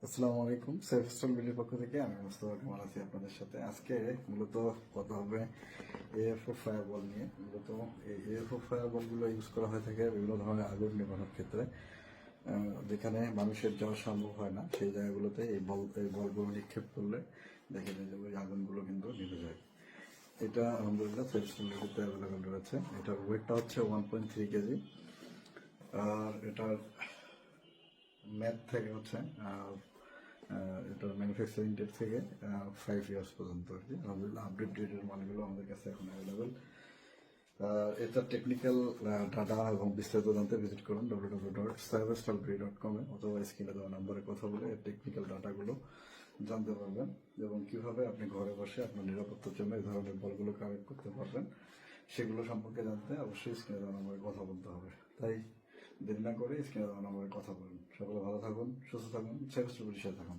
আসসালামু আলাইকুম। Safe stall বিলির পক্ষ থেকে আমি মোস্তফা কামাল আছি আপনাদের সাথে। আজকে মূলত কথা হবে এএফও ফায়ারবল নিয়ে। মূলত এই এএফও ফায়ারবলগুলো ইউজ করা হয়ে থাকে বিভিন্ন ধরনের আগুন নেভানোর ক্ষেত্রে, যেখানে মানুষের যাওয়া সম্ভব হয় না সেই জায়গাগুলোতে এই বলগুলো নিক্ষেপ করলে দেখে যায় যে ওই আগুনগুলো কিন্তু নিভে যায়। এটা আলহামদুলিল্লাহ সেফ স্টল বিলিতে অ্যাভেলেবেল রয়েছে। এটার ওয়েটটা হচ্ছে 1.3 কেজি। আর এটার ম্যাথ থেকে হচ্ছে এটার ম্যানুফ্যাকচারিং ডেট থেকে 5 ইয়ার্স পর্যন্ত আর কি। আলহামদুলিল্লাহ আপডেট ডেটের মালগুলো আমাদের কাছে এখন অ্যাভেলেবেল। এটার টেকনিক্যাল ডাটা এবং বিস্তারিত জানতে ভিজিট করুন www.cyberstalgrid.com অথবা স্ক্রিনে দেওয়া নাম্বারে কথা বলে এর টেকনিক্যাল ডাটাগুলো জানতে পারবেন এবং কিভাবে আপনি ঘরে বসে আপনার নিরাপত্তার জন্য এই ধরনের বলগুলো কালেক্ট করতে পারবেন সেগুলো সম্পর্কে জানতে অবশ্যই স্ক্রিনে দেওয়া নাম্বারে কথা বলতে হবে। তাই দেরি না করে স্ক্রিনে দেওয়া নাম্বারে কথা বলুন। সকলে ভালো থাকুন, সুস্থ থাকুন, সেফ স্টুডিওর সাথে থাকুন।